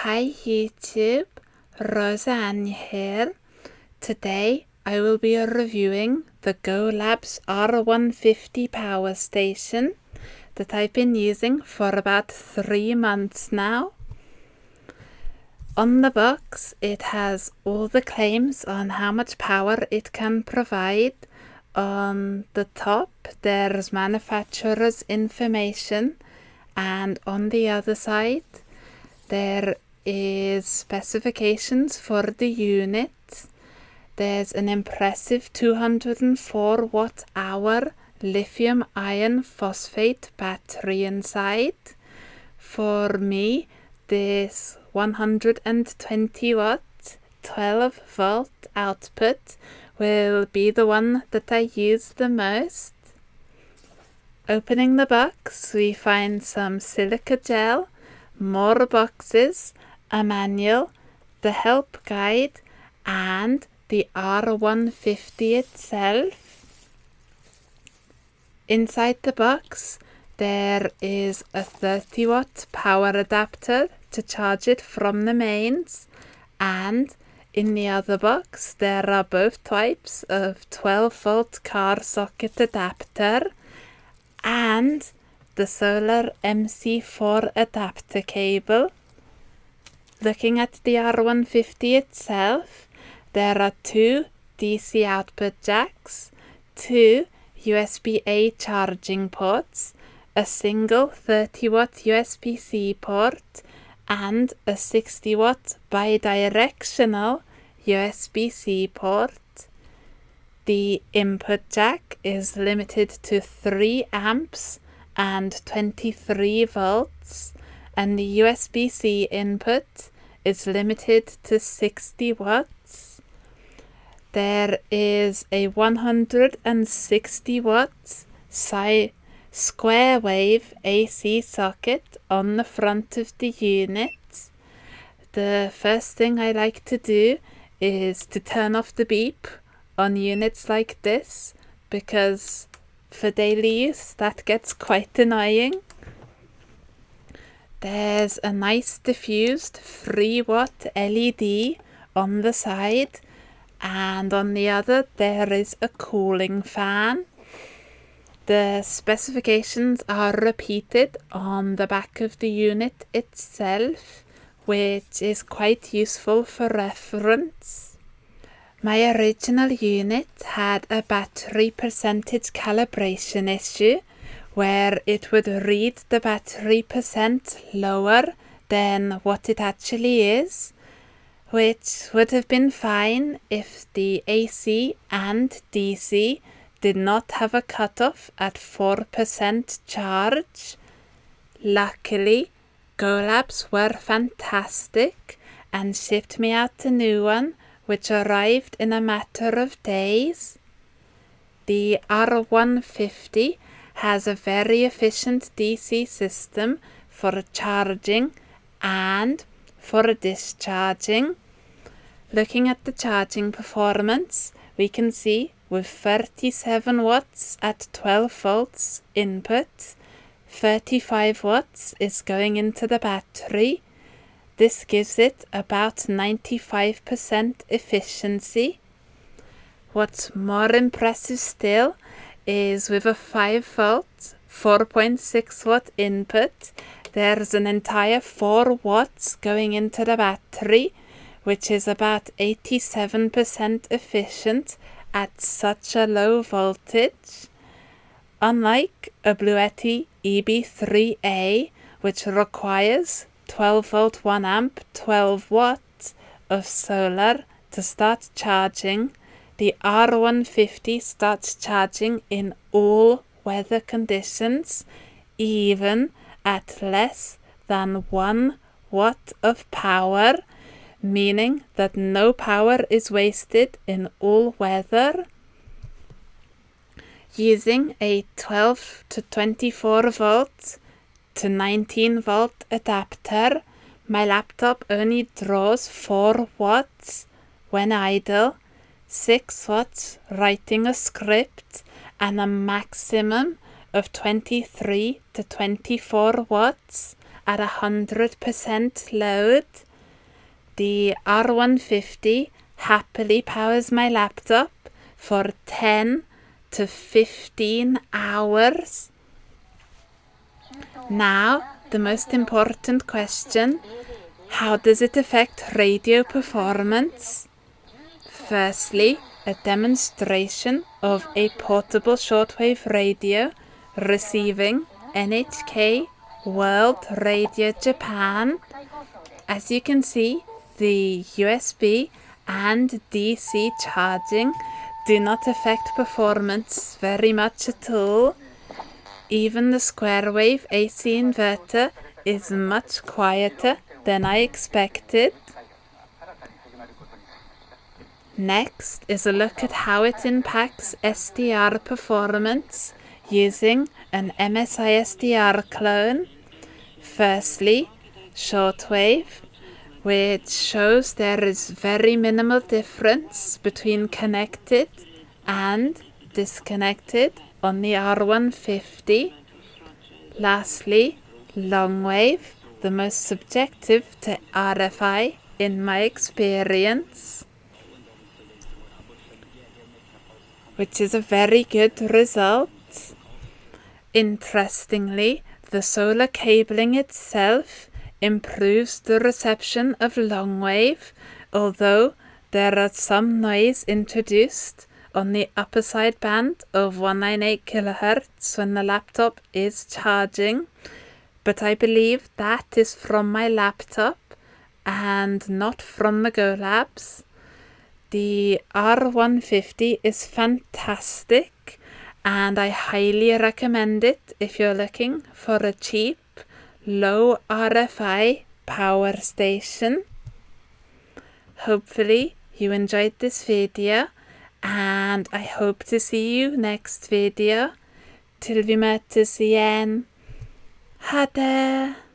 Hi YouTube, Roseannya here. Today I will be reviewing the GoLabs R150 power station that I've been using for about 3 months now. On the box it has all the claims on how much power it can provide. On the top there's manufacturer's information, and on the other side there is specifications for the unit. There's an impressive 204 watt hour lithium iron phosphate battery inside. For me, this 120 watt 12 volt output will be the one that I use the most. Opening the box, we find some silica gel, more boxes, a manual, the help guide, and the R150 itself. Inside the box there is a 30 watt power adapter to charge it from the mains, and in the other box there are both types of 12 volt car socket adapter and the solar MC4 adapter cable. Looking at the R150 itself, there are 2 DC output jacks, 2 USB-A charging ports, a single 30 watt USB-C port, and a 60 watt bidirectional USB-C port. The input jack is limited to 3 amps and 23 volts, and the USB-C input is limited to 60 watts. There is a 160 watts square wave AC socket on the front of the unit. The first thing I like to do is to turn off the beep on units like this, because for daily use that gets quite annoying. There's a nice diffused 3 watt LED on the side, and on the other there is a cooling fan. The specifications are repeated on the back of the unit itself, which is quite useful for reference. My original unit had a battery percentage calibration issue where it would read the battery percent lower than what it actually is, which would have been fine if the AC and DC did not have a cutoff at 4% charge. Luckily, GoLabs were fantastic and shipped me out a new one, which arrived in a matter of days. The R150 has a very efficient DC system for charging and for discharging. Looking at the charging performance, we can see with 37 watts at 12 volts input, 35 watts is going into the battery. This gives it about 95% efficiency. What's more impressive still is with a 5 volt 4.6 watt input, there's an entire 4 watts going into the battery, which is about 87% efficient at such a low voltage. Unlike a Bluetti EB3A, which requires 12 volt 1 amp 12 watts of solar to start charging, the R150 starts charging in all weather conditions, even at less than 1 watt of power, meaning that no power is wasted in all weather. Using a 12 to 24 volt to 19 volt adapter, my laptop only draws 4 watts when idle, 6 watts writing a script, and a maximum of 23 to 24 watts at 100% load. The R150 happily powers my laptop for 10 to 15 hours. Now, the most important question: how does it affect radio performance? Firstly, a demonstration of a portable shortwave radio receiving NHK World Radio Japan. As you can see, the USB and DC charging do not affect performance very much at all. Even the square wave AC inverter is much quieter than I expected. Next is a look at how it impacts SDR performance using an MSI SDR clone. Firstly, shortwave, which shows there is very minimal difference between connected and disconnected on the R150. Lastly, longwave, the most subjective to RFI in my experience, which is a very good result. Interestingly, the solar cabling itself improves the reception of longwave, although there are some noise introduced on the upper side band of 198 kHz when the laptop is charging, but I believe that is from my laptop and not from the GoLabs. The R150 is fantastic and I highly recommend it if you're looking for a cheap, low RFI power station. Hopefully you enjoyed this video and I hope to see you next video. Till vi möttes igen. Ha det!